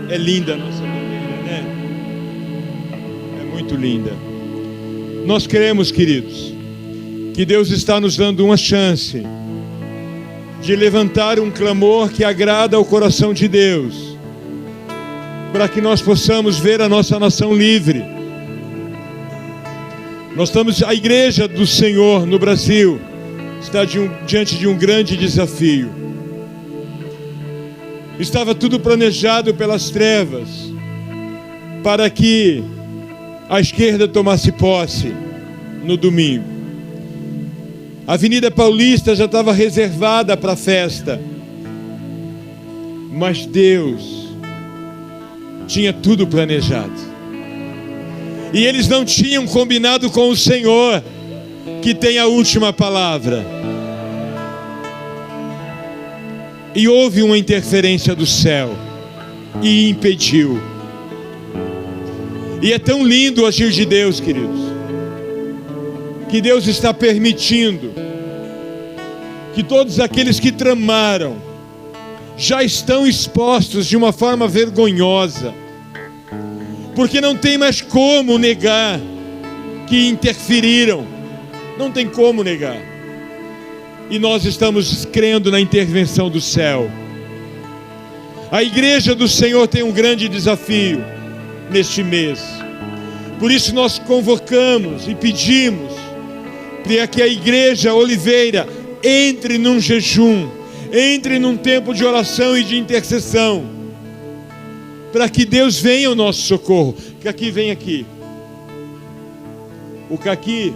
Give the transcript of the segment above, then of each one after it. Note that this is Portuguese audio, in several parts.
É linda a nossa bandeira, né? É muito linda. Nós queremos, queridos, que Deus está nos dando uma chance de levantar um clamor que agrada ao coração de Deus, para que nós possamos ver a nossa nação livre. Nós estamos, a igreja do Senhor no Brasil está diante de um grande desafio. Estava tudo planejado pelas trevas para que a esquerda tomasse posse no domingo. A Avenida Paulista já estava reservada para a festa, mas Deus tinha tudo planejado. E eles não tinham combinado com o Senhor, que tem a última palavra. E houve uma interferência do céu e impediu. E é tão lindo o agir de Deus, queridos, que Deus está permitindo que todos aqueles que tramaram já estão expostos de uma forma vergonhosa, porque não tem mais como negar que interferiram. Não tem como negar. E nós estamos crendo na intervenção do céu. A igreja do Senhor tem um grande desafio neste mês. Por isso nós convocamos e pedimos para que a igreja Oliveira entre num jejum, entre num tempo de oração e de intercessão, para que Deus venha ao nosso socorro. Caqui, vem aqui. O Caqui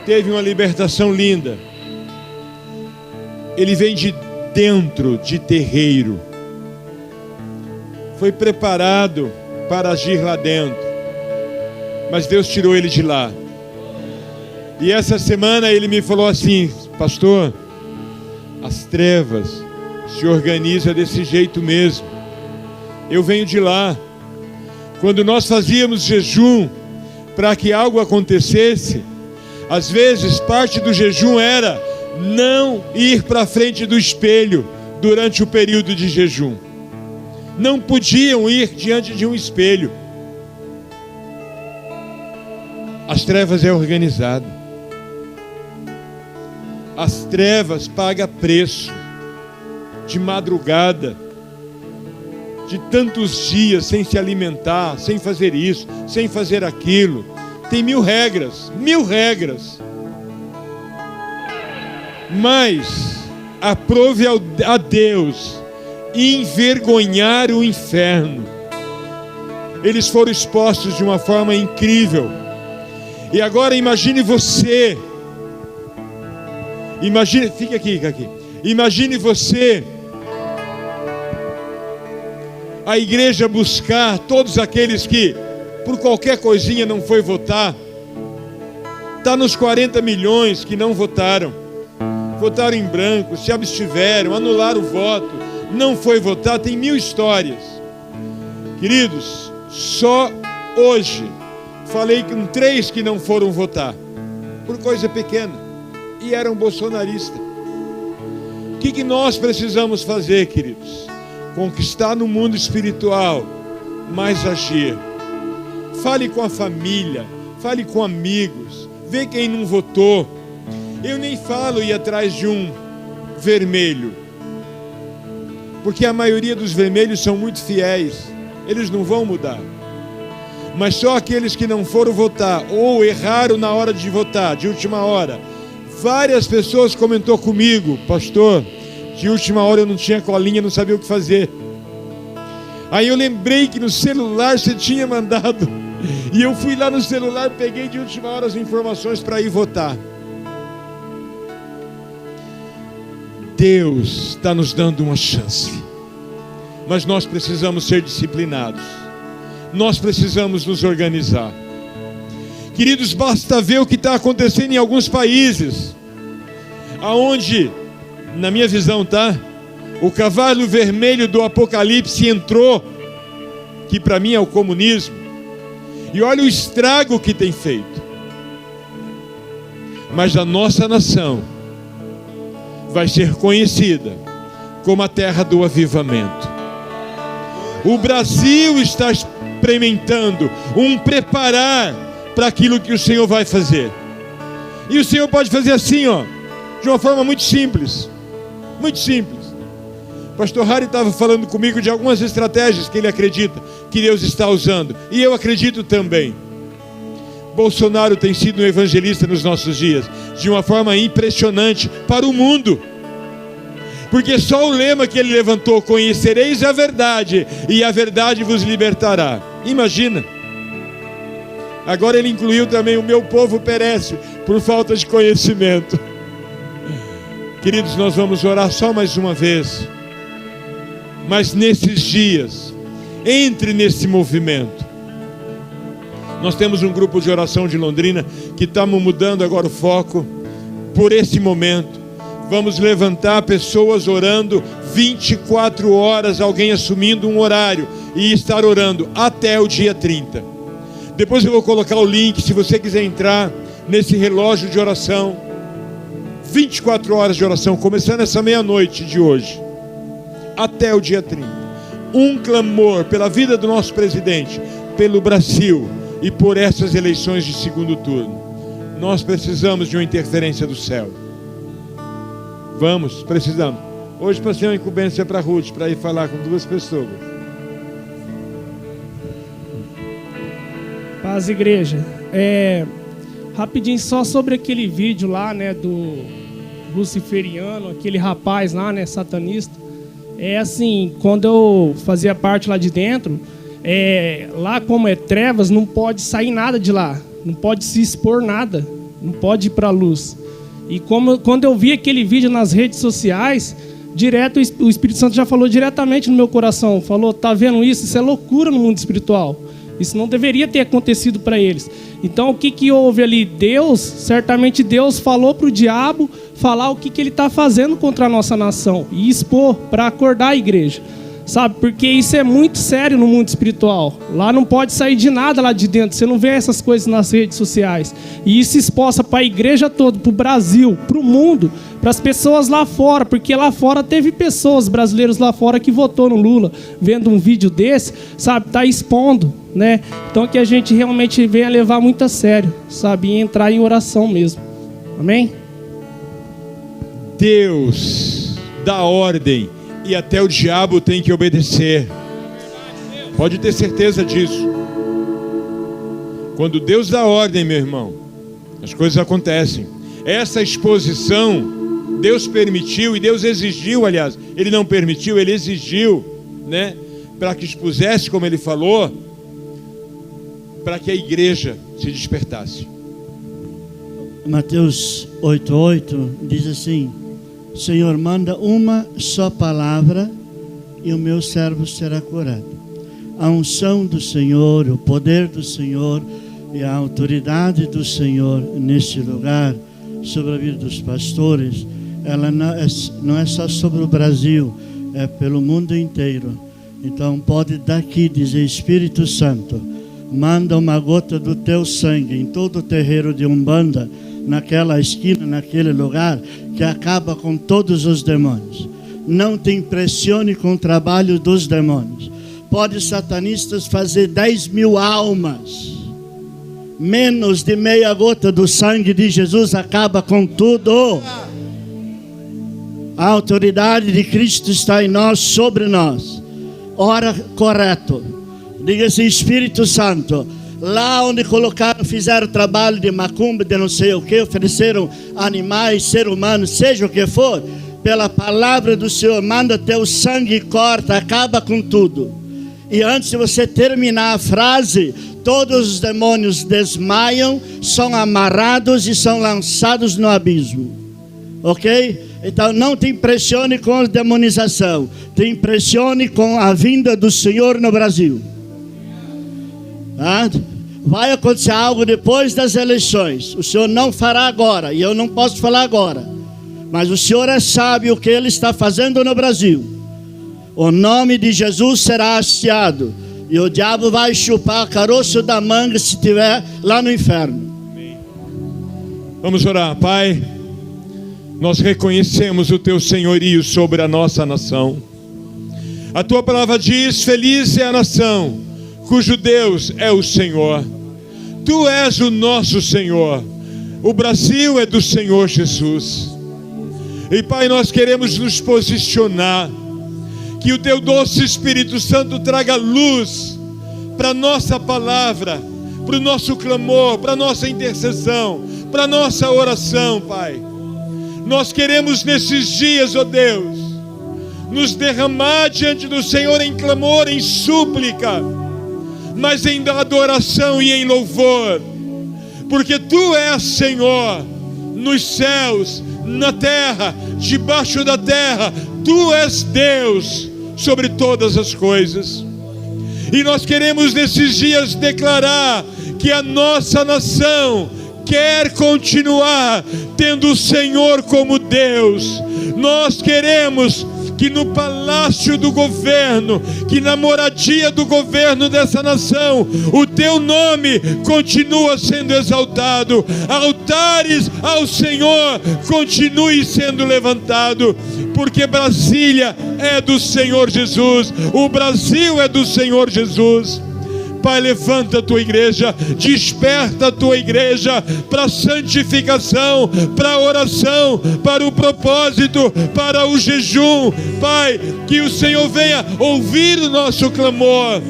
teve uma libertação linda. Ele vem de dentro de terreiro. Foi preparado para agir lá dentro, mas Deus tirou ele de lá. E essa semana ele me falou assim: pastor, as trevas se organizam desse jeito mesmo. Eu venho de lá. Quando nós fazíamos jejum para que algo acontecesse, às vezes parte do jejum era não ir para frente do espelho durante o período de jejum. Não podiam ir diante de um espelho. As trevas é organizado. As trevas pagam preço. De madrugada, de tantos dias sem se alimentar, sem fazer isso, sem fazer aquilo. Tem 1000 regras, 1000 regras. Mas aprove a Deus envergonhar o inferno. Eles foram expostos de uma forma incrível. E agora imagine você. Imagine, fica aqui. Imagine você, a igreja buscar todos aqueles que por qualquer coisinha não foi votar. Está nos 40 milhões que não votaram. Votaram em branco, se abstiveram, anularam o voto, não foi votar. Tem 1000 histórias. Queridos, só hoje falei com 3 que não foram votar por coisa pequena e eram bolsonaristas. O que nós precisamos fazer, queridos? Conquistar no mundo espiritual, mas agir. Fale com a família, fale com amigos, vê quem não votou. Eu nem falo ir atrás de um vermelho, porque a maioria dos vermelhos são muito fiéis, eles não vão mudar. Mas só aqueles que não foram votar ou erraram na hora de votar, de última hora. Várias pessoas comentou comigo: pastor, de última hora eu não tinha colinha, não sabia o que fazer. Aí eu lembrei que no celular você tinha mandado, e eu fui lá no celular, peguei de última hora as informações para ir votar. Deus está nos dando uma chance, mas nós precisamos ser disciplinados, nós precisamos nos organizar. Queridos, basta ver o que está acontecendo em alguns países, aonde, na minha visão, o cavalo vermelho do Apocalipse entrou, que para mim é o comunismo, e olha o estrago que tem feito. Mas a nossa nação vai ser conhecida como a terra do avivamento. O Brasil está experimentando um preparar para aquilo que o Senhor vai fazer. E o Senhor pode fazer assim, ó, de uma forma muito simples. Muito simples. O pastor Harry estava falando comigo de algumas estratégias que ele acredita que Deus está usando. E eu acredito também. Bolsonaro tem sido um evangelista nos nossos dias, de uma forma impressionante para o mundo. Porque só o lema que ele levantou, conhecereis a verdade, e a verdade vos libertará. Imagina. Agora ele incluiu também: o meu povo perece por falta de conhecimento. Queridos, nós vamos orar só mais uma vez. Mas nesses dias, entre nesse movimento. Nós temos um grupo de oração de Londrina que estamos mudando agora o foco por esse momento. Vamos levantar pessoas orando 24 horas, alguém assumindo um horário e estar orando até o dia 30. Depois eu vou colocar o link, se você quiser entrar nesse relógio de oração. 24 horas de oração, começando essa meia-noite de hoje, até o dia 30. Um clamor pela vida do nosso presidente, pelo Brasil e por essas eleições de segundo turno. Nós precisamos de uma interferência do céu. Precisamos. Hoje passei uma incumbência para a Ruth, para ir falar com 2 pessoas. Paz, igreja. Rapidinho, só sobre aquele vídeo lá, né, do luciferiano, aquele rapaz lá, né, satanista. Assim, quando eu fazia parte lá de dentro, lá como é trevas, não pode sair nada de lá, não pode se expor nada, não pode ir para a luz. E quando eu vi aquele vídeo nas redes sociais, direto o Espírito Santo já falou diretamente no meu coração, falou: tá vendo isso? Isso é loucura no mundo espiritual. Isso não deveria ter acontecido para eles. Então o que houve ali? Certamente Deus falou para o diabo falar o que ele está fazendo contra a nossa nação e expor para acordar a igreja. Sabe, porque isso é muito sério no mundo espiritual. Lá não pode sair de nada lá de dentro. Você não vê essas coisas nas redes sociais. E isso exposta para a igreja toda, para o Brasil, para o mundo, para as pessoas lá fora. Porque lá fora teve pessoas, brasileiros lá fora, que votou no Lula. Vendo um vídeo desse, sabe, está expondo, né? Então que a gente realmente venha levar muito a sério, sabe, e entrar em oração mesmo. Amém? Deus dá ordem e até o diabo tem que obedecer. Pode ter certeza disso. Quando Deus dá ordem, meu irmão, as coisas acontecem. Essa exposição Deus permitiu e Deus exigiu, aliás, Ele não permitiu, Ele exigiu, né, para que expusesse, como Ele falou, para que a igreja se despertasse. Mateus 8:8 diz assim: Senhor, manda uma só palavra e o meu servo será curado. A unção do Senhor, o poder do Senhor e a autoridade do Senhor neste lugar, sobre a vida dos pastores, ela não é só sobre o Brasil, é pelo mundo inteiro. Então pode daqui dizer: Espírito Santo, manda uma gota do teu sangue em todo o terreiro de Umbanda, naquela esquina, naquele lugar, que acaba com todos os demônios. Não te impressione com o trabalho dos demônios. Pode satanistas fazer 10.000 almas, menos de meia gota do sangue de Jesus acaba com tudo. A autoridade de Cristo está em nós, sobre nós. Ora correto. Diga assim: Espírito Santo, lá onde colocaram, fizeram trabalho de macumba, de não sei o que, ofereceram animais, ser humano, seja o que for, pela palavra do Senhor, manda teu sangue e corta, acaba com tudo. E antes de você terminar a frase, todos os demônios desmaiam, são amarrados e são lançados no abismo. Ok? Então não te impressione com a demonização, te impressione com a vinda do Senhor no Brasil. Vai acontecer algo depois das eleições. O Senhor não fará agora, e eu não posso falar agora, mas o Senhor é sábio o que Ele está fazendo no Brasil. O nome de Jesus será hasteado, e o diabo vai chupar o caroço da manga se estiver lá no inferno. Vamos orar. Pai, nós reconhecemos o Teu senhorio sobre a nossa nação. A tua palavra diz: feliz é a nação cujo Deus é o Senhor. Tu és o nosso Senhor. O Brasil é do Senhor Jesus. E Pai, nós queremos nos posicionar, que o teu doce Espírito Santo traga luz para a nossa palavra, para o nosso clamor, para a nossa intercessão, para a nossa oração, Pai. Nós queremos nesses dias, ó Deus, nos derramar diante do Senhor em clamor, em súplica, mas em adoração e em louvor, porque Tu és Senhor, nos céus, na terra, debaixo da terra. Tu és Deus sobre todas as coisas. E nós queremos nesses dias declarar que a nossa nação quer continuar tendo o Senhor como Deus. Nós queremos que no palácio do governo, que na moradia do governo dessa nação, o teu nome continua sendo exaltado, altares ao Senhor continue sendo levantado, porque Brasília é do Senhor Jesus, o Brasil é do Senhor Jesus. Pai, levanta a tua igreja, desperta a tua igreja para a santificação, para a oração, para o propósito, para o jejum. Pai, que o Senhor venha ouvir o nosso clamor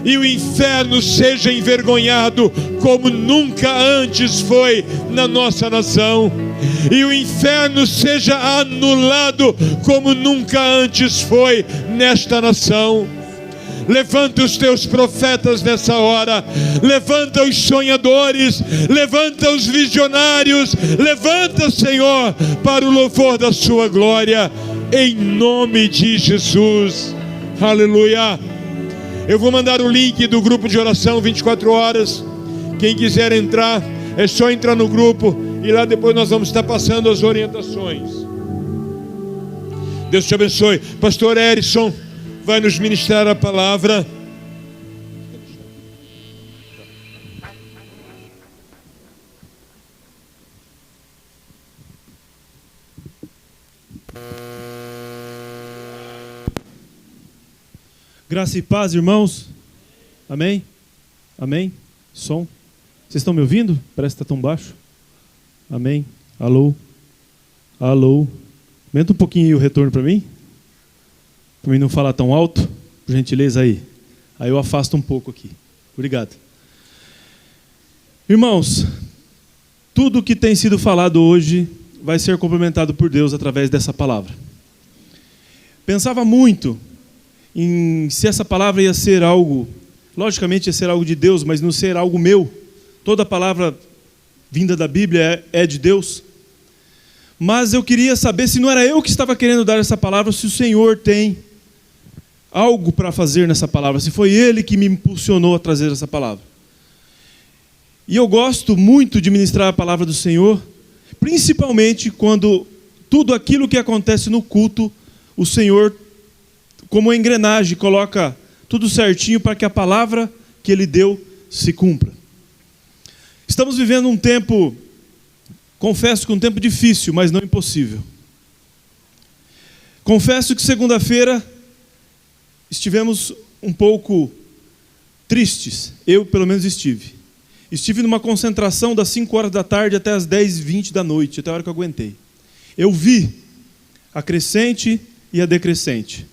e o inferno seja envergonhado como nunca antes foi na nossa nação, e o inferno seja anulado como nunca antes foi nesta nação. Levanta os teus profetas nessa hora, levanta os sonhadores, levanta os visionários, levanta, Senhor, para o louvor da sua glória, em nome de Jesus. Aleluia. Eu vou mandar o link do grupo de oração 24 horas. Quem quiser entrar, é só entrar no grupo, e lá depois nós vamos estar passando as orientações. Deus te abençoe. Pastor Erison vai nos ministrar a palavra. Graça e paz, irmãos. Amém? Amém? Som. Vocês estão me ouvindo? Parece que está tão baixo. Amém? Alô? Alô? Aumenta um pouquinho aí o retorno para mim. Para mim não falar tão alto, por gentileza aí. Aí eu afasto um pouco aqui. Obrigado. Irmãos, tudo que tem sido falado hoje vai ser complementado por Deus através dessa palavra. Pensava muito em se essa palavra ia ser algo, logicamente ia ser algo de Deus, mas não ser algo meu. Toda palavra vinda da Bíblia é de Deus. Mas eu queria saber se não era eu que estava querendo dar essa palavra, se o Senhor tem algo para fazer nessa palavra, se foi Ele que me impulsionou a trazer essa palavra. E eu gosto muito de ministrar a palavra do Senhor, principalmente quando tudo aquilo que acontece no culto, o Senhor, como uma engrenagem, coloca tudo certinho para que a palavra que Ele deu se cumpra. Estamos vivendo um tempo, confesso que um tempo difícil, mas não impossível. Confesso que segunda-feira estivemos um pouco tristes. Eu, pelo menos, estive. Estive numa concentração das 5 horas da tarde até as 10h20 da noite, até a hora que eu aguentei. Eu vi a crescente e a decrescente.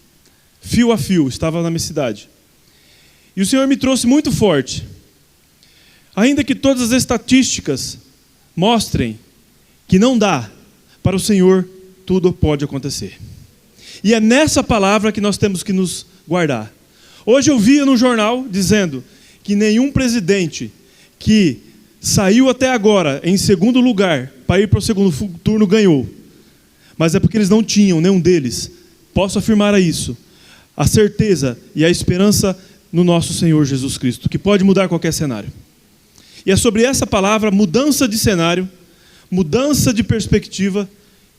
Fio a fio, estava na minha cidade. E o Senhor me trouxe muito forte. Ainda que todas as estatísticas mostrem que não dá, para o Senhor tudo pode acontecer. E é nessa palavra que nós temos que nos guardar. Hoje eu via no jornal dizendo que nenhum presidente que saiu até agora em segundo lugar para ir para o segundo turno ganhou. Mas é porque eles não tinham, nenhum deles, posso afirmar isso, a certeza e a esperança no nosso Senhor Jesus Cristo, que pode mudar qualquer cenário. E é sobre essa palavra, mudança de cenário, mudança de perspectiva,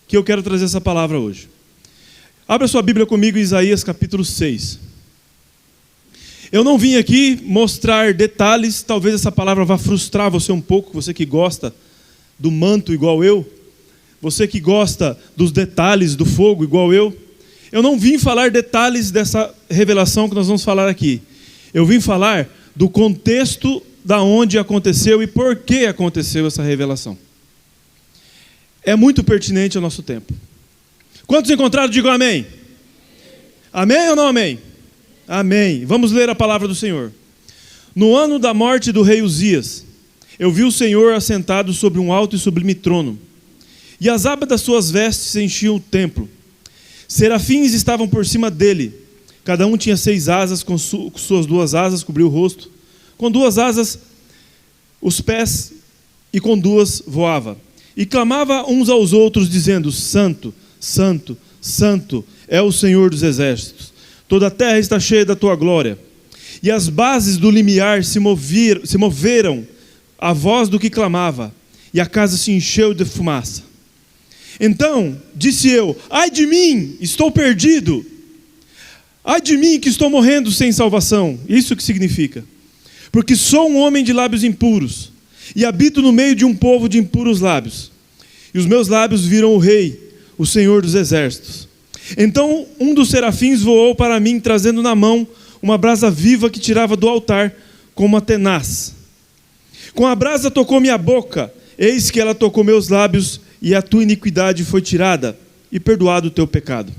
que eu quero trazer essa palavra hoje. Abra sua Bíblia comigo em Isaías capítulo 6. Eu não vim aqui mostrar detalhes, talvez essa palavra vá frustrar você um pouco, você que gosta do manto igual eu, você que gosta dos detalhes do fogo igual eu. eu não vim falar detalhes dessa revelação que nós vamos falar aqui. Eu vim falar do contexto da onde aconteceu e por que aconteceu essa revelação. É muito pertinente ao nosso tempo. Quantos encontraram, digam amém. Amém ou não amém? Amém. Vamos ler a palavra do Senhor. No ano da morte do rei Uzias, eu vi o Senhor assentado sobre um alto e sublime trono, e as abas das suas vestes enchiam o templo. Serafins estavam por cima dele, cada um tinha 6 asas, com suas 2 asas cobriu o rosto, com 2 asas os pés, e com 2 voava. E clamava uns aos outros, dizendo: Santo, Santo, Santo é o Senhor dos exércitos, toda a terra está cheia da tua glória. E as bases do limiar se moveram à voz do que clamava, e a casa se encheu de fumaça. Então disse eu: ai de mim, estou perdido. Ai de mim que estou morrendo sem salvação. Isso que significa: porque sou um homem de lábios impuros, e habito no meio de um povo de impuros lábios. E os meus lábios viram o Rei, o Senhor dos exércitos. Então um dos serafins voou para mim, trazendo na mão uma brasa viva que tirava do altar com uma tenaz. Com a brasa tocou minha boca, eis que ela tocou meus lábios, e a tua iniquidade foi tirada, e perdoado o teu pecado.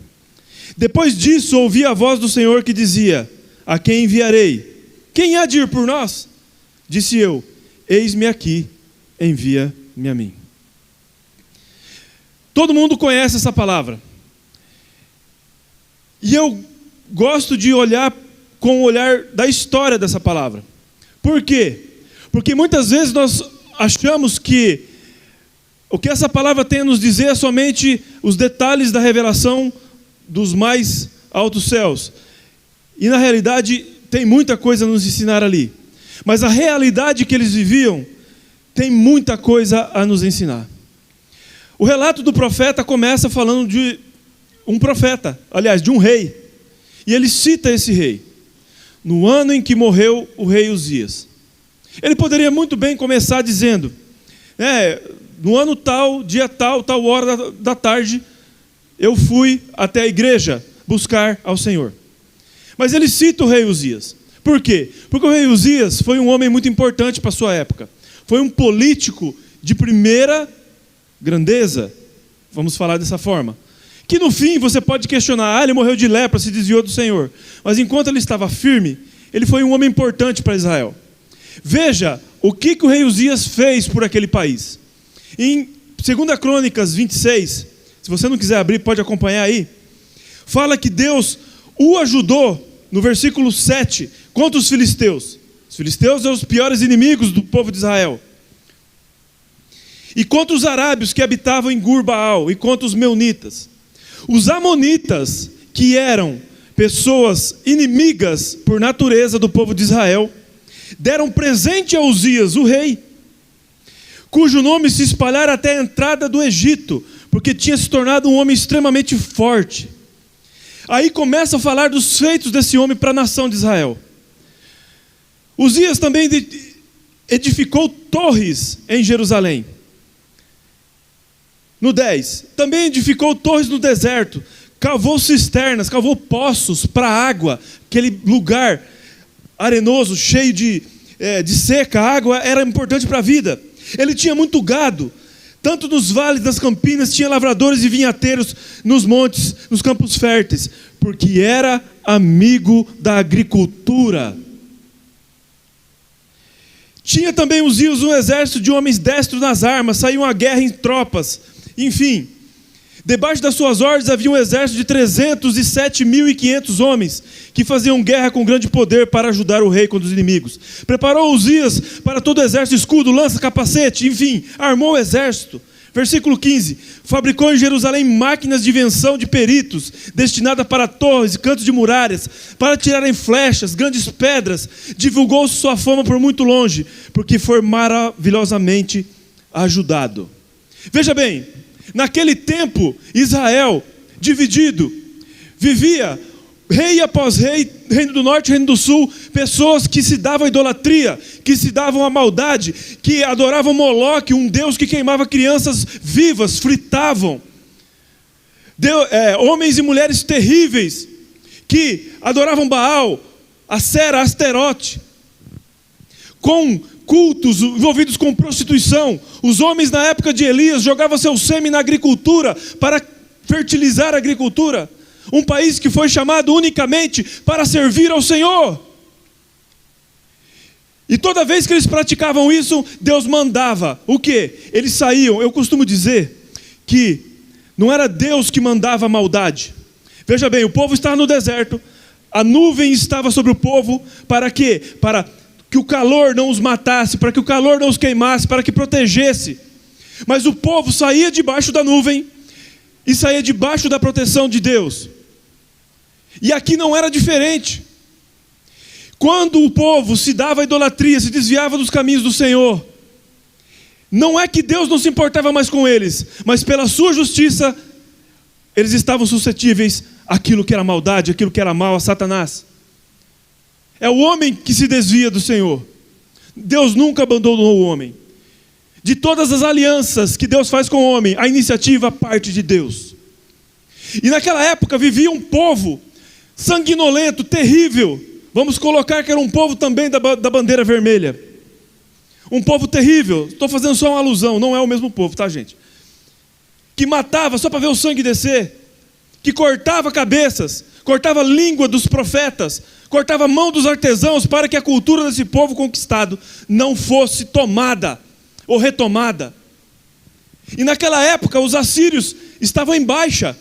Depois disso ouvi a voz do Senhor que dizia: a quem enviarei? Quem há de ir por nós? Disse eu: eis-me aqui, envia-me a mim. Todo mundo conhece essa palavra. E eu gosto de olhar com o olhar da história dessa palavra. Por quê? Porque muitas vezes nós achamos que o que essa palavra tem a nos dizer é somente os detalhes da revelação dos mais altos céus. E na realidade tem muita coisa a nos ensinar ali. Mas a realidade que eles viviam tem muita coisa a nos ensinar. O relato do profeta começa falando de um profeta, aliás, de um rei. E ele cita esse rei. No ano em que morreu o rei Uzias. Ele poderia muito bem começar dizendo: no ano tal, dia tal, tal hora da tarde, eu fui até a igreja buscar ao Senhor. Mas ele cita o rei Uzias. Por quê? Porque o rei Uzias foi um homem muito importante para a sua época. Foi um político de primeira grandeza, vamos falar dessa forma. Que no fim você pode questionar: ele morreu de lepra, se desviou do Senhor. Mas enquanto ele estava firme, ele foi um homem importante para Israel. Veja o que o rei Uzias fez por aquele país. Em 2 Crônicas 26, se você não quiser abrir, pode acompanhar aí. Fala que Deus o ajudou, no versículo 7, contra os filisteus. Os filisteus são os piores inimigos do povo de Israel. E contra os arábios que habitavam em Gur-Baal, e contra os meunitas. Os amonitas, que eram pessoas inimigas por natureza do povo de Israel, deram presente a Uzias, o rei, cujo nome se espalhara até a entrada do Egito, porque tinha se tornado um homem extremamente forte. Aí começa a falar dos feitos desse homem para a nação de Israel. Uzias também edificou torres em Jerusalém. No 10, também edificou torres no deserto, cavou cisternas, cavou poços para água, aquele lugar arenoso, cheio de seca, a água era importante para a vida. Ele tinha muito gado, tanto nos vales das campinas, tinha lavradores e vinhateiros nos montes, nos campos férteis, porque era amigo da agricultura. Tinha também Uzias um exército de homens destros nas armas, saíam à guerra em tropas. Enfim, debaixo das suas ordens havia um exército de 307.500 homens, que faziam guerra com grande poder para ajudar o rei contra os inimigos. Preparou Uzias para todo o exército, escudo, lança, capacete, enfim, armou o exército. Versículo 15, fabricou em Jerusalém máquinas de invenção de peritos, destinadas para torres e cantos de muralhas, para tirarem flechas, grandes pedras. Divulgou sua fama por muito longe, porque foi maravilhosamente ajudado. Veja bem, naquele tempo, Israel, dividido, vivia rei após rei, reino do norte, reino do sul, pessoas que se davam a idolatria, que se davam a maldade, que adoravam Moloque, um deus que queimava crianças vivas, fritavam. homens e mulheres terríveis, que adoravam Baal, Acera, Asterote, com cultos envolvidos com prostituição. Os homens na época de Elias jogavam seu sêmen na agricultura para fertilizar a agricultura. Um país que foi chamado unicamente para servir ao Senhor. E toda vez que eles praticavam isso, Deus mandava o quê? Eles saíam. Eu costumo dizer que não era Deus que mandava a maldade. Veja bem, o povo estava no deserto, a nuvem estava sobre o povo, para quê? Para que o calor não os matasse, para que o calor não os queimasse, para que protegesse. Mas o povo saía debaixo da nuvem e saía debaixo da proteção de Deus. E aqui não era diferente. Quando o povo se dava à idolatria, se desviava dos caminhos do Senhor, não é que Deus não se importava mais com eles, mas pela sua justiça, eles estavam suscetíveis àquilo que era maldade, àquilo que era mal, a Satanás. É o homem que se desvia do Senhor. Deus nunca abandonou o homem. De todas as alianças que Deus faz com o homem, a iniciativa parte de Deus. E naquela época vivia um povo sanguinolento, terrível. Vamos colocar que era um povo também da bandeira vermelha. Um povo terrível. Estou fazendo só uma alusão, não é o mesmo povo, tá, gente? Que matava só para ver o sangue descer. Que cortava cabeças, cortava a língua dos profetas, cortava a mão dos artesãos para que a cultura desse povo conquistado não fosse tomada ou retomada. E naquela época os assírios estavam em baixa.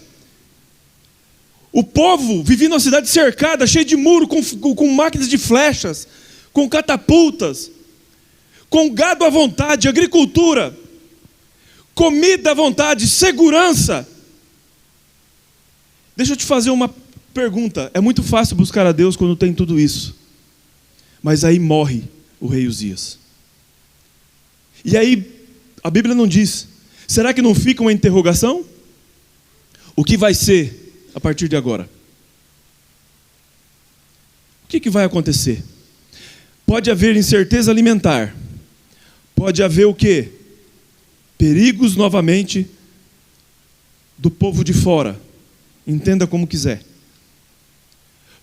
O povo vivia numa cidade cercada, cheia de muro, com máquinas de flechas, com catapultas, com gado à vontade, agricultura, comida à vontade, segurança. Deixa eu te fazer uma pergunta. É muito fácil buscar a Deus quando tem tudo isso. Mas aí morre o rei Uzias. E aí, a Bíblia não diz. Será que não fica uma interrogação? O que vai ser a partir de agora? O que vai acontecer? Pode haver incerteza alimentar. Pode haver o quê? Perigos novamente do povo de fora. Entenda como quiser.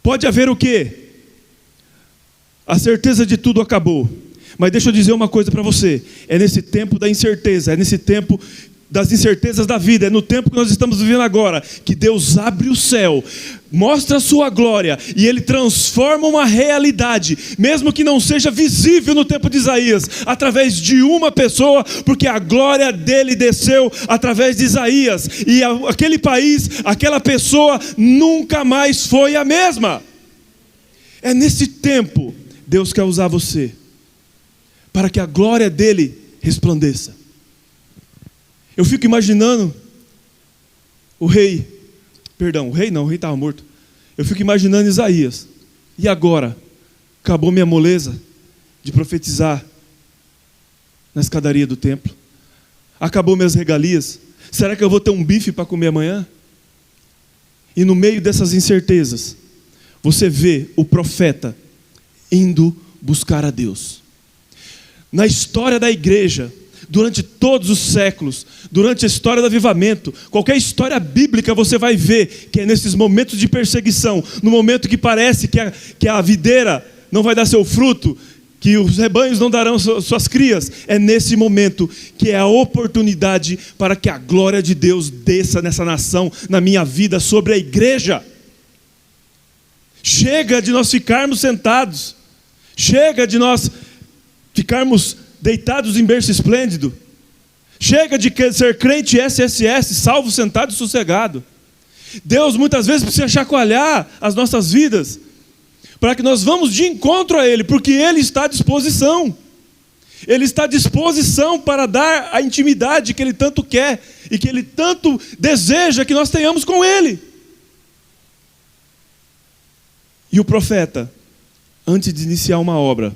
Pode haver o quê? A certeza de tudo acabou. Mas deixa eu dizer uma coisa para você. É nesse tempo da incerteza, é nesse tempo das incertezas da vida, é no tempo que nós estamos vivendo agora, que Deus abre o céu, mostra a sua glória, e Ele transforma uma realidade, mesmo que não seja visível no tempo de Isaías, através de uma pessoa, porque a glória dele desceu através de Isaías, e aquele país, aquela pessoa, nunca mais foi a mesma. É nesse tempo, Deus quer usar você, para que a glória dele resplandeça. Eu fico imaginando o rei estava morto. Eu fico imaginando Isaías. E agora? Acabou minha moleza de profetizar na escadaria do templo? Acabou minhas regalias? Será que eu vou ter um bife para comer amanhã? E no meio dessas incertezas, você vê o profeta indo buscar a Deus. Na história da igreja, durante todos os séculos, durante a história do avivamento, qualquer história bíblica você vai ver que é nesses momentos de perseguição, no momento que parece que a videira não vai dar seu fruto, que os rebanhos não darão suas crias, é nesse momento que é a oportunidade para que a glória de Deus desça nessa nação, na minha vida, sobre a igreja. Chega de nós ficarmos sentados, chega de nós ficarmos deitados em berço esplêndido. Chega de ser crente SSS, salvo, sentado e sossegado. Deus muitas vezes precisa chacoalhar as nossas vidas, para que nós vamos de encontro a Ele, porque Ele está à disposição. Ele está à disposição para dar a intimidade que Ele tanto quer, e que Ele tanto deseja que nós tenhamos com Ele. E o profeta, antes de iniciar uma obra,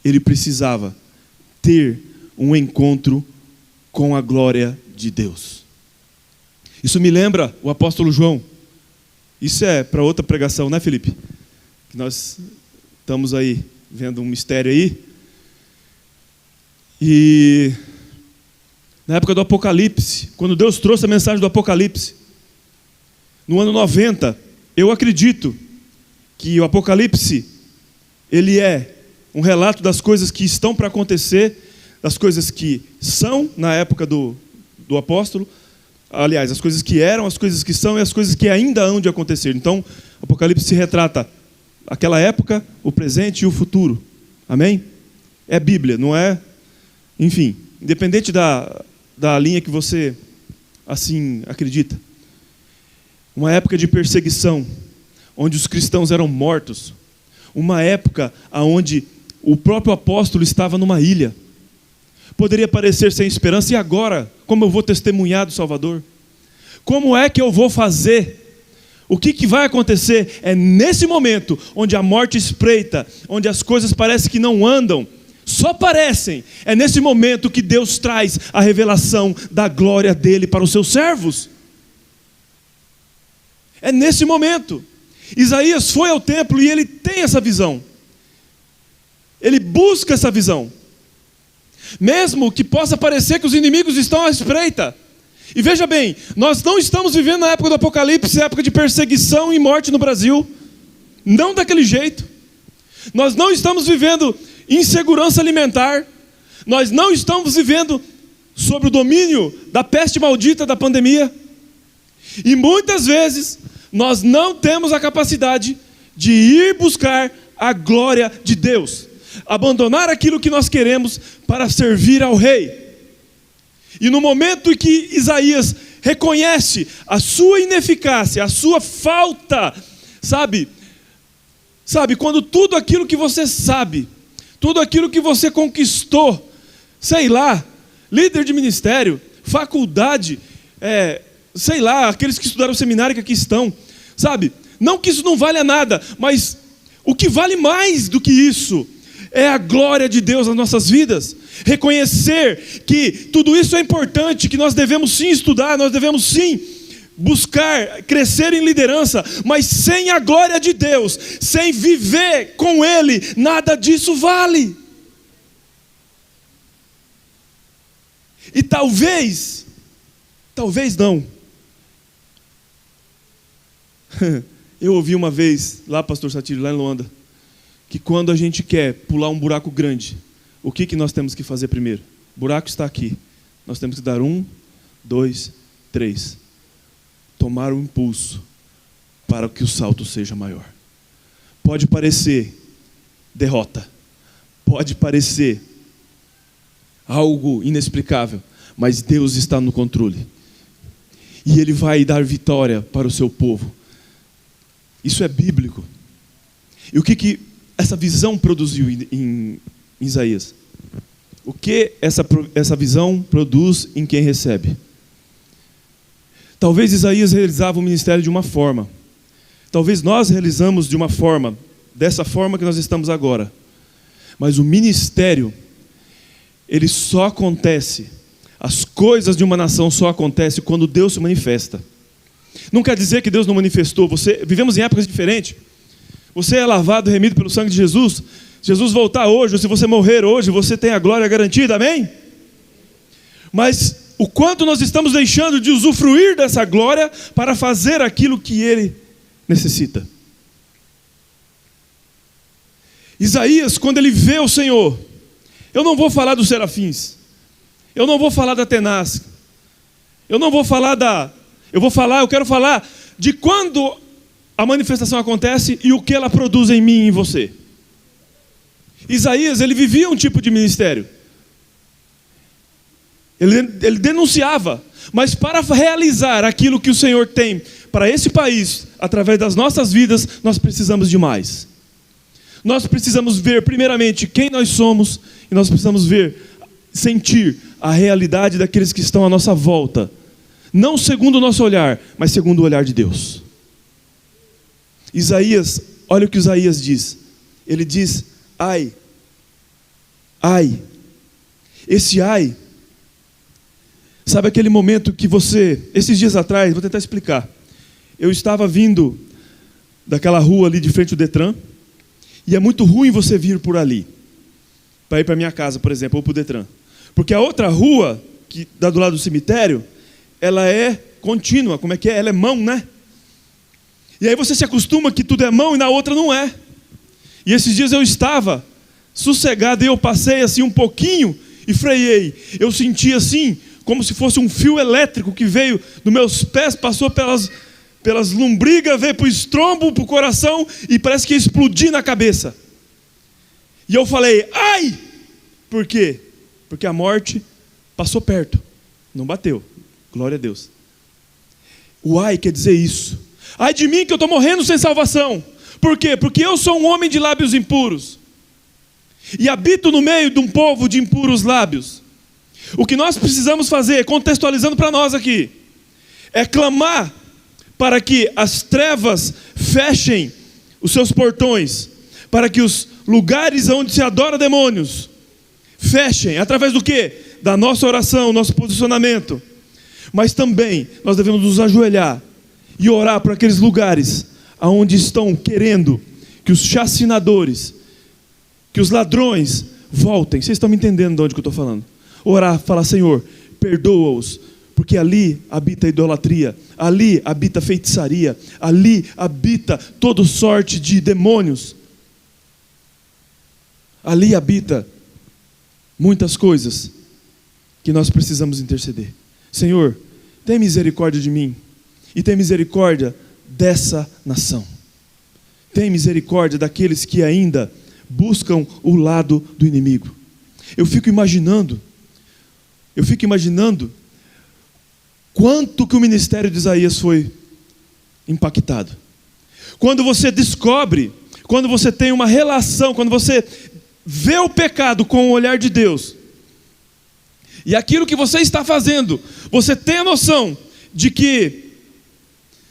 ele precisava ter um encontro com a glória de Deus. Isso me lembra o apóstolo João. Isso é para outra pregação, né, Felipe? Que nós estamos aí vendo um mistério aí. E na época do Apocalipse, quando Deus trouxe a mensagem do Apocalipse, no ano 90, eu acredito que o Apocalipse, ele é um relato das coisas que estão para acontecer, das coisas que são na época do apóstolo, aliás, as coisas que eram, as coisas que são e as coisas que ainda hão de acontecer. Então, o Apocalipse retrata aquela época, o presente e o futuro. Amém? É Bíblia, não é? Enfim, independente da linha que você, assim, acredita. Uma época de perseguição, onde os cristãos eram mortos. Uma época onde o próprio apóstolo estava numa ilha. Poderia parecer sem esperança. E agora? Como eu vou testemunhar do Salvador? Como é que eu vou fazer? O que vai acontecer? É nesse momento onde a morte espreita, onde as coisas parecem que não andam, só parecem. É nesse momento que Deus traz a revelação da glória dele para os seus servos. É nesse momento. Isaías foi ao templo e ele tem essa visão. Ele busca essa visão. Mesmo que possa parecer que os inimigos estão à espreita. E veja bem, nós não estamos vivendo na época do Apocalipse, época de perseguição e morte no Brasil. Não daquele jeito. Nós não estamos vivendo insegurança alimentar. Nós não estamos vivendo sob o domínio da peste maldita da pandemia. E muitas vezes nós não temos a capacidade de ir buscar a glória de Deus, abandonar aquilo que nós queremos para servir ao rei. E no momento em que Isaías reconhece a sua ineficácia, a sua falta, sabe, quando tudo aquilo que você sabe, tudo aquilo que você conquistou, sei lá, líder de ministério, faculdade, sei lá, aqueles que estudaram seminário que aqui estão, sabe? Não que isso não valha nada, mas o que vale mais do que isso é a glória de Deus nas nossas vidas. Reconhecer que tudo isso é importante, que nós devemos sim estudar, nós devemos sim buscar crescer em liderança, mas sem a glória de Deus, sem viver com Ele, nada disso vale. E talvez não. Eu ouvi uma vez, lá pastor Satiro, lá em Luanda, que quando a gente quer pular um buraco grande, o que nós temos que fazer primeiro? O buraco está aqui. Nós temos que dar 1, 2, 3. Tomar o impulso para que o salto seja maior. Pode parecer derrota. Pode parecer algo inexplicável. Mas Deus está no controle. E Ele vai dar vitória para o seu povo. Isso é bíblico. E o que essa visão produziu em Isaías? O que essa visão produz em quem recebe? Talvez Isaías realizava o ministério de uma forma. Talvez nós realizamos de uma forma, dessa forma que nós estamos agora. Mas o ministério, ele só acontece, as coisas de uma nação só acontecem quando Deus se manifesta. Não quer dizer que Deus não manifestou. Vivemos em épocas diferentes. Você é lavado e remido pelo sangue de Jesus. Se Jesus voltar hoje, ou se você morrer hoje, você tem a glória garantida, amém? Mas o quanto nós estamos deixando de usufruir dessa glória para fazer aquilo que Ele necessita. Isaías, quando ele vê o Senhor, eu não vou falar dos serafins, eu não vou falar da tenaz, eu quero falar de quando a manifestação acontece e o que ela produz em mim e em você. Isaías, ele vivia um tipo de ministério. Ele denunciava, mas para realizar aquilo que o Senhor tem para esse país, através das nossas vidas, nós precisamos de mais. Nós precisamos ver primeiramente quem nós somos, e nós precisamos sentir a realidade daqueles que estão à nossa volta. Não segundo o nosso olhar, mas segundo o olhar de Deus. Isaías, olha o que Isaías diz. Ele diz, ai. Esse ai, sabe aquele momento que esses dias atrás, vou tentar explicar. Eu estava vindo daquela rua ali de frente ao Detran, e é muito ruim você vir por ali, para ir para minha casa, por exemplo, ou para o Detran. Porque a outra rua, que dá do lado do cemitério, ela é contínua, como é que é? Ela é mão, né? E aí você se acostuma que tudo é mão e na outra não é. E esses dias eu estava sossegado e eu passei assim um pouquinho e freiei. Eu senti assim, como se fosse um fio elétrico que veio dos meus pés, passou pelas lombrigas, veio para o estrombo, para o coração e parece que ia explodir na cabeça. E eu falei, ai! Por quê? Porque a morte passou perto, não bateu. Glória a Deus. O ai quer dizer isso. Ai de mim que eu estou morrendo sem salvação. Por quê? Porque eu sou um homem de lábios impuros e habito no meio de um povo de impuros lábios. O que nós precisamos fazer, contextualizando para nós aqui, é clamar para que as trevas fechem os seus portões, para que os lugares onde se adora demônios fechem, através do quê? Da nossa oração, nosso posicionamento. Mas também nós devemos nos ajoelhar e orar por aqueles lugares onde estão querendo que os chacinadores, que os ladrões voltem. Vocês estão me entendendo de onde que eu estou falando? Orar, falar, Senhor, perdoa-os, porque ali habita a idolatria, ali habita a feitiçaria, ali habita toda sorte de demônios, ali habita muitas coisas que nós precisamos interceder. Senhor, tem misericórdia de mim e tem misericórdia dessa nação. Tem misericórdia daqueles que ainda buscam o lado do inimigo. Eu fico imaginando quanto que o ministério de Isaías foi impactado. Quando você descobre, quando você tem uma relação, quando você vê o pecado com o olhar de Deus, e aquilo que você está fazendo, você tem a noção de que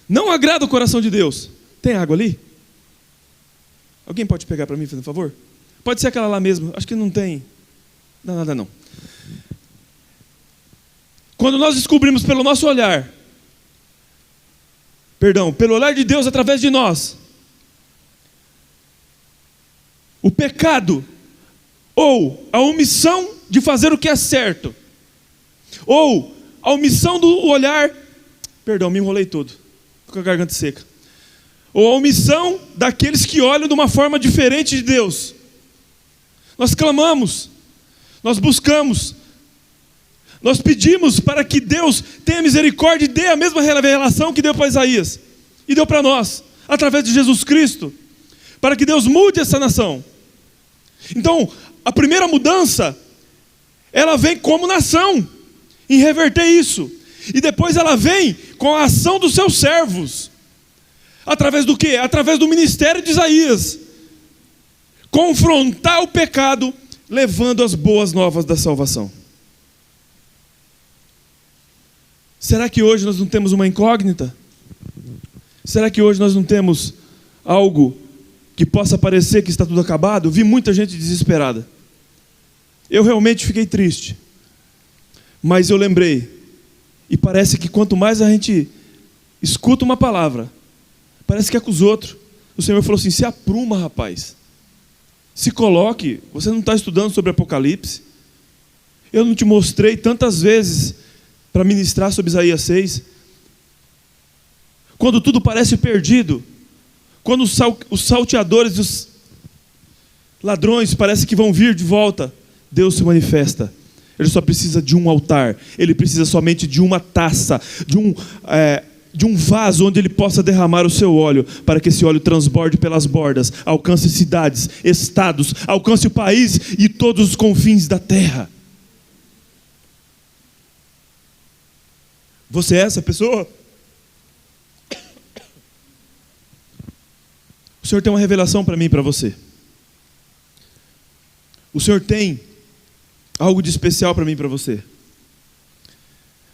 não agrada o coração de Deus. Tem água ali? Alguém pode pegar para mim, por favor? Pode ser aquela lá mesmo, acho que não tem. Não, nada não. Quando nós descobrimos pelo nosso olhar, pelo olhar de Deus através de nós, o pecado, ou a omissão de fazer o que é certo, ou a omissão do olhar, me enrolei todo, tô com a garganta seca, ou a omissão daqueles que olham de uma forma diferente de Deus. Nós clamamos, nós buscamos, nós pedimos para que Deus tenha misericórdia e dê a mesma revelação que deu para Isaías e deu para nós, através de Jesus Cristo, para que Deus mude essa nação. Então, a primeira mudança, ela vem como nação, em reverter isso. E depois ela vem com a ação dos seus servos. Através do quê? Através do ministério de Isaías. Confrontar o pecado, levando as boas novas da salvação. Será que hoje nós não temos uma incógnita? Será que hoje nós não temos algo que possa parecer que está tudo acabado? Eu vi muita gente desesperada. Eu realmente fiquei triste. Mas eu lembrei, e parece que quanto mais a gente escuta uma palavra, parece que é com os outros. O Senhor falou assim, se apruma, rapaz. Se coloque, você não está estudando sobre Apocalipse? Eu não te mostrei tantas vezes para ministrar sobre Isaías 6? Quando tudo parece perdido, quando os salteadores e os ladrões parece que vão vir de volta, Deus se manifesta. Ele só precisa de um altar, ele precisa somente de uma taça, de um vaso onde ele possa derramar o seu óleo, para que esse óleo transborde pelas bordas, alcance cidades, estados, alcance o país e todos os confins da terra. Você é essa pessoa? O Senhor tem uma revelação para mim e para você. O Senhor tem algo de especial para mim e para você,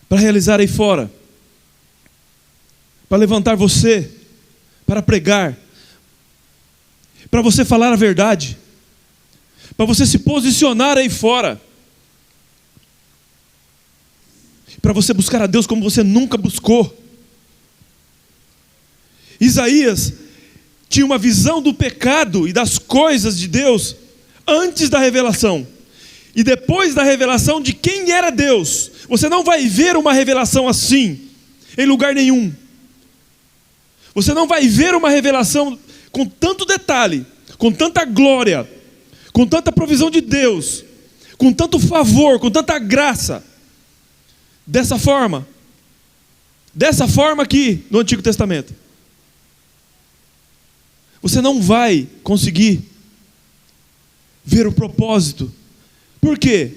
para realizar aí fora, para levantar você, para pregar, para você falar a verdade, para você se posicionar aí fora, para você buscar a Deus como você nunca buscou. Isaías tinha uma visão do pecado e das coisas de Deus antes da revelação. E depois da revelação de quem era Deus, você não vai ver uma revelação assim em lugar nenhum. Você não vai ver uma revelação com tanto detalhe, com tanta glória, com tanta provisão de Deus, com tanto favor, com tanta graça, dessa forma aqui no Antigo Testamento. Você não vai conseguir ver o propósito. Por quê?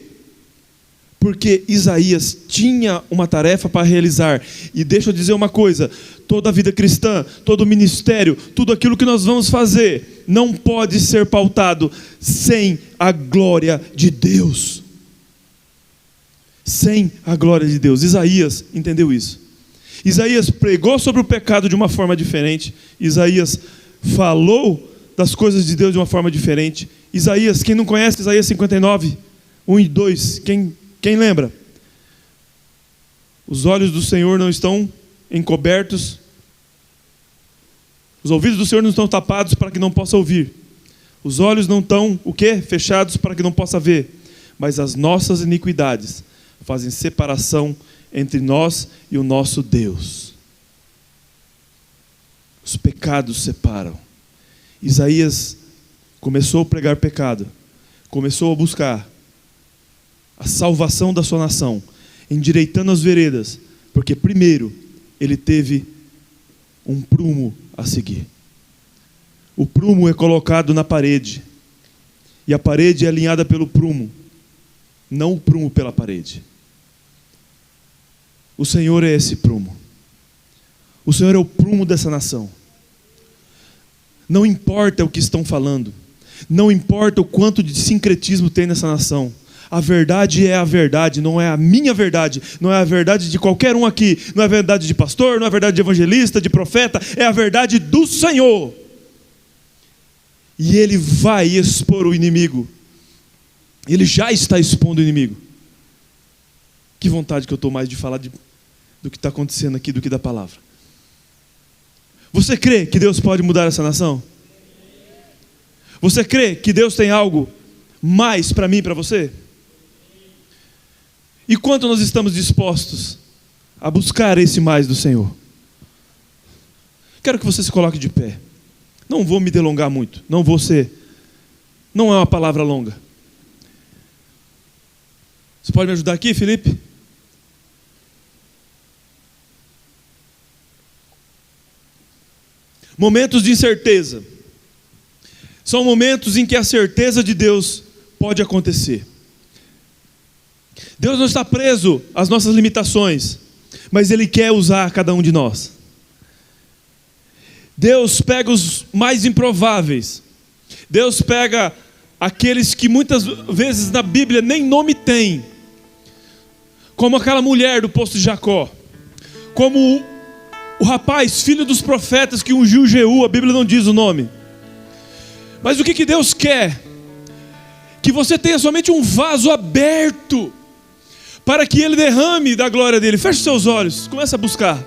Porque Isaías tinha uma tarefa para realizar. E deixa eu dizer uma coisa: toda a vida cristã, todo o ministério, tudo aquilo que nós vamos fazer, não pode ser pautado sem a glória de Deus. Sem a glória de Deus. Isaías entendeu isso. Isaías pregou sobre o pecado de uma forma diferente. Isaías falou das coisas de Deus de uma forma diferente. Isaías, quem não conhece Isaías 59, 1 e 2, quem lembra? Os olhos do Senhor não estão encobertos, os ouvidos do Senhor não estão tapados para que não possa ouvir, os olhos não estão, o quê? Fechados para que não possa ver, mas as nossas iniquidades fazem separação entre nós e o nosso Deus. Os pecados separam. Isaías começou a pregar pecado, começou a buscar a salvação da sua nação, endireitando as veredas, porque primeiro ele teve um prumo a seguir. O prumo é colocado na parede, e a parede é alinhada pelo prumo, não o prumo pela parede. O Senhor é esse prumo. O Senhor é o prumo dessa nação. Não importa o que estão falando, não importa o quanto de sincretismo tem nessa nação. A verdade é a verdade, não é a minha verdade, não é a verdade de qualquer um aqui, não é a verdade de pastor, não é a verdade de evangelista, de profeta, é a verdade do Senhor. E Ele vai expor o inimigo. Ele já está expondo o inimigo. Que vontade que eu estou mais de falar do que está acontecendo aqui do que da palavra. Você crê que Deus pode mudar essa nação? Você crê que Deus tem algo mais para mim e para você? E quanto nós estamos dispostos a buscar esse mais do Senhor? Quero que você se coloque de pé. Não vou me delongar muito. Não é uma palavra longa. Você pode me ajudar aqui, Felipe? Momentos de incerteza. São momentos em que a certeza de Deus pode acontecer. Deus não está preso às nossas limitações, mas Ele quer usar cada um de nós. Deus pega os mais improváveis. Deus pega aqueles que muitas vezes na Bíblia nem nome tem, como aquela mulher do poço de Jacó, como o rapaz, filho dos profetas que ungiu Jeú, a Bíblia não diz o nome. Mas o que Deus quer? Que você tenha somente um vaso aberto, para que Ele derrame da glória dEle. Feche seus olhos, comece a buscar.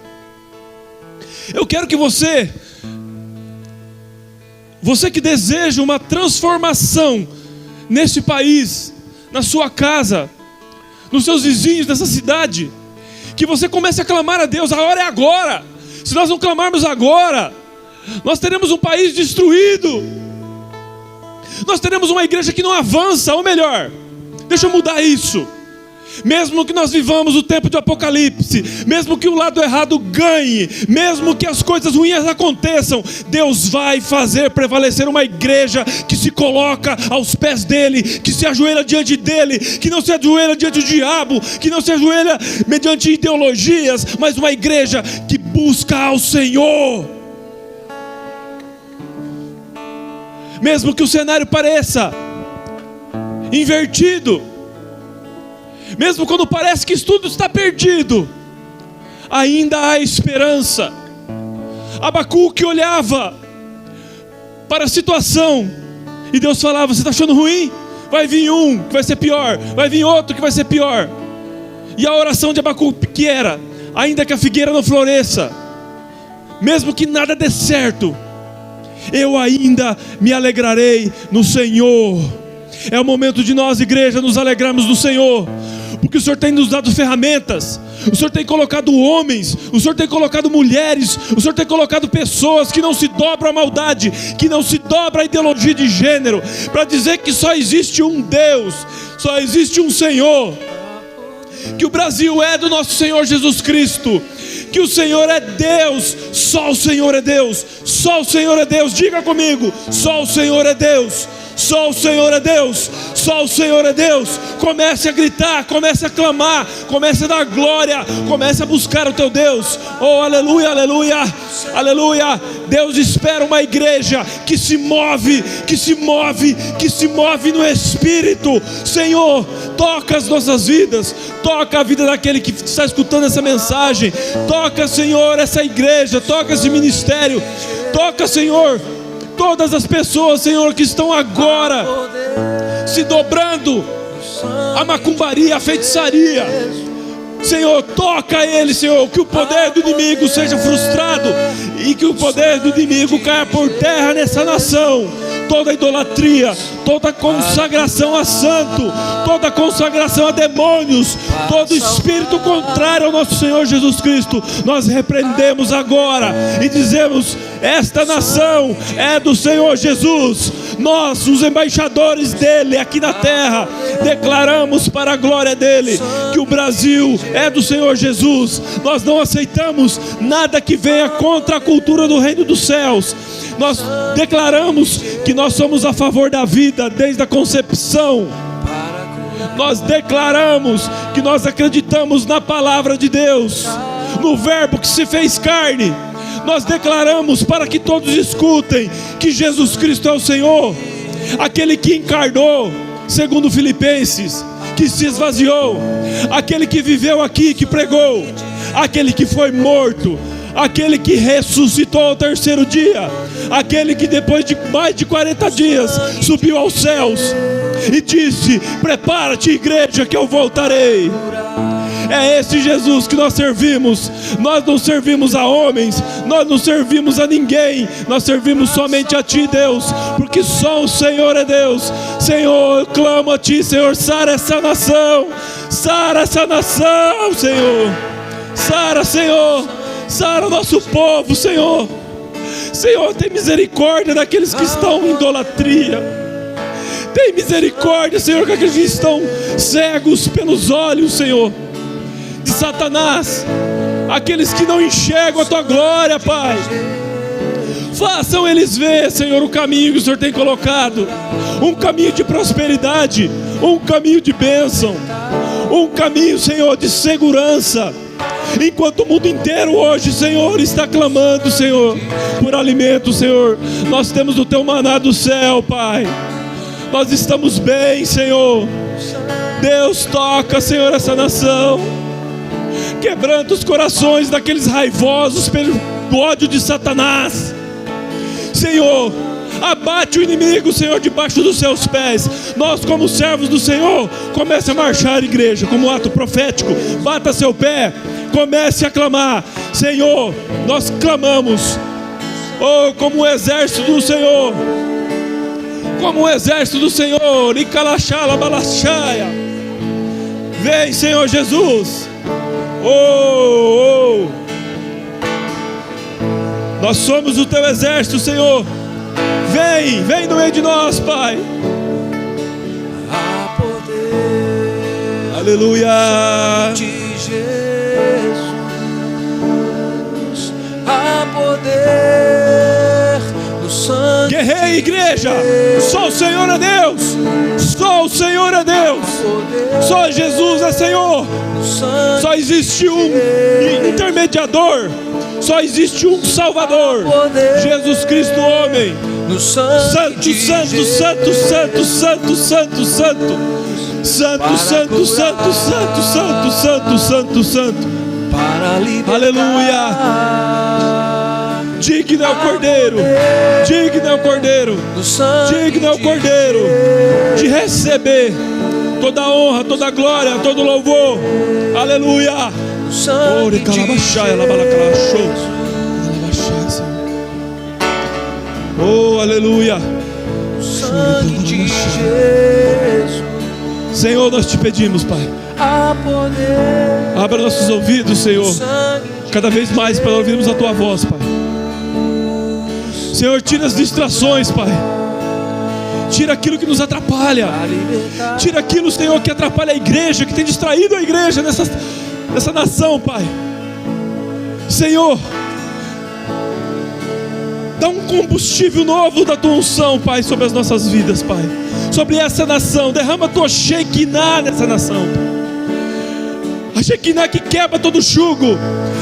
Eu quero que você que deseja uma transformação neste país, na sua casa, nos seus vizinhos, nessa cidade, que você comece a clamar a Deus. A hora é agora. Se nós não clamarmos agora, nós teremos um país destruído. Nós teremos uma igreja que não avança, ou melhor, deixa eu mudar isso. Mesmo que nós vivamos o tempo de Apocalipse, mesmo que o lado errado ganhe, mesmo que as coisas ruins aconteçam, Deus vai fazer prevalecer uma igreja que se coloca aos pés dEle, que se ajoelha diante dEle, que não se ajoelha diante do diabo, que não se ajoelha mediante ideologias, mas uma igreja que busca ao Senhor. Mesmo que o cenário pareça invertido, mesmo quando parece que tudo está perdido, ainda há esperança. Abacuque olhava para a situação e Deus falava: você está achando ruim? Vai vir um que vai ser pior, vai vir outro que vai ser pior. E a oração de Abacuque era: ainda que a figueira não floresça, mesmo que nada dê certo, eu ainda me alegrarei no Senhor. É o momento de nós, igreja, nos alegrarmos no Senhor, porque o Senhor tem nos dado ferramentas, O Senhor tem colocado homens, o Senhor tem colocado mulheres, o Senhor tem colocado pessoas que não se dobram à maldade, que não se dobram à ideologia de gênero, para dizer que só existe um Deus, só existe um Senhor, que o Brasil é do nosso Senhor Jesus Cristo, que o Senhor é Deus, só o Senhor é Deus, só o Senhor é Deus. Diga comigo: só o Senhor é Deus, só o Senhor é Deus, só o Senhor é Deus. Comece a gritar, comece a clamar, comece a dar glória, comece a buscar o teu Deus. Oh, aleluia, aleluia, aleluia. Deus espera uma igreja que se move, que se move, que se move no Espírito. Senhor, toca as nossas vidas, toca a vida daquele que está escutando essa mensagem, toca, Senhor, essa igreja, toca esse ministério, toca, Senhor, todas as pessoas, Senhor, que estão agora se dobrando à macumbaria, à feitiçaria. Senhor, toca ele, Senhor, que o poder do inimigo seja frustrado e que o poder do inimigo caia por terra nessa nação. Toda idolatria, toda consagração a santo, toda consagração a demônios, todo espírito contrário ao nosso Senhor Jesus Cristo, nós repreendemos agora e dizemos: esta nação é do Senhor Jesus. Nós, os embaixadores dele aqui na terra, declaramos para a glória dele que o Brasil é do Senhor Jesus. Nós não aceitamos nada que venha contra a cultura do reino dos céus. Nós declaramos que nós somos a favor da vida desde a concepção. Nós declaramos que nós acreditamos na palavra de Deus, no verbo que se fez carne. Nós declaramos para que todos escutem que Jesus Cristo é o Senhor, aquele que encarnou, segundo Filipenses, que se esvaziou, aquele que viveu aqui, que pregou, aquele que foi morto, aquele que ressuscitou ao terceiro dia, aquele que depois de mais de 40 dias subiu aos céus e disse: prepara-te, igreja, que eu voltarei. É esse Jesus que nós servimos. Nós não servimos a homens, nós não servimos a ninguém, nós servimos somente a Ti, Deus, porque só o Senhor é Deus. Senhor, eu clamo a Ti, Senhor, sara essa nação, sara essa nação, Senhor, sara, Senhor, sara o nosso povo, Senhor. Senhor, tem misericórdia daqueles que estão em idolatria. Tem misericórdia, Senhor, daqueles que estão cegos pelos olhos, Senhor, de Satanás, aqueles que não enxergam a Tua glória, Pai. Façam eles ver, Senhor, o caminho que o Senhor tem colocado, um caminho de prosperidade, um caminho de bênção, um caminho, Senhor, de segurança. Enquanto o mundo inteiro hoje, Senhor, está clamando, Senhor, por alimento, Senhor, nós temos o Teu maná do céu, Pai. Nós estamos bem, Senhor. Deus, toca, Senhor, essa nação. Quebranta os corações daqueles raivosos pelo ódio de Satanás. Senhor, abate o inimigo, Senhor, debaixo dos Seus pés. Nós, como servos do Senhor, comece a marchar, igreja, como ato profético. Bata seu pé, comece a clamar. Senhor, nós clamamos, oh, como o exército do Senhor, como o exército do Senhor. Icalaxala balaxaia. Vem, Senhor Jesus. Oh, oh. Nós somos o Teu exército, Senhor. Vem, vem no meio de nós, Pai. Aleluia. De Jesus, há poder no sangue. Guerreia, igreja. Só o Senhor é Deus. Só o Senhor é Deus. Só Jesus é Senhor. Só existe um intermediador. Só existe um Salvador, Jesus Cristo, homem. Santo, santo, santo, santo, santo, santo, santo. Santo, santo, santo, santo, santo, santo, santo, santo. Aleluia. Digno é o Cordeiro, digno é o Cordeiro, digno é o Cordeiro de receber toda a honra, toda a glória, todo o louvor. Aleluia. Oh, aleluia. Sangue de Jesus, Senhor, nós te pedimos, Pai. há poder Abra nossos ouvidos, Senhor, no sangue de cada vez mais para ouvirmos a Tua voz, Pai. Senhor, tira as distrações, Pai. Tira aquilo que nos atrapalha. pra libertar. Tira aquilo, Senhor, que atrapalha a igreja, que tem distraído a igreja nessa nação, Pai. Senhor, dá um combustível novo da Tua unção, Pai, sobre as nossas vidas, Pai. Sobre essa nação. Derrama a Tua Shekinah nessa nação, Pai. A Shekinah que quebra todo jugo.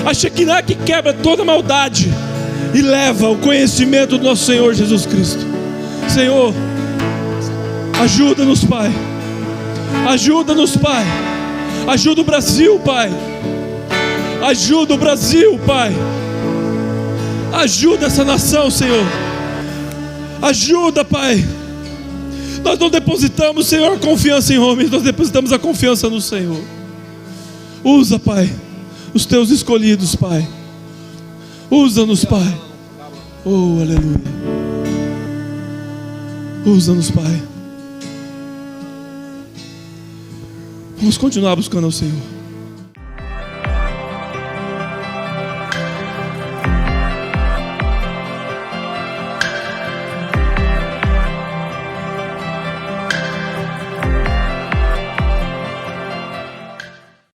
A Shekinah que quebra toda maldade e leva o conhecimento do nosso Senhor Jesus Cristo. Senhor, ajuda-nos, Pai. Ajuda-nos, Pai. Ajuda o Brasil, Pai. Ajuda o Brasil, Pai. Ajuda essa nação, Senhor. Ajuda, Pai. Nós não depositamos, Senhor, a confiança em homens. Nós depositamos a confiança no Senhor. Usa, Pai, os Teus escolhidos, Pai. Usa-nos, Pai. Oh, aleluia. Usa-nos, Pai. Vamos continuar buscando ao Senhor.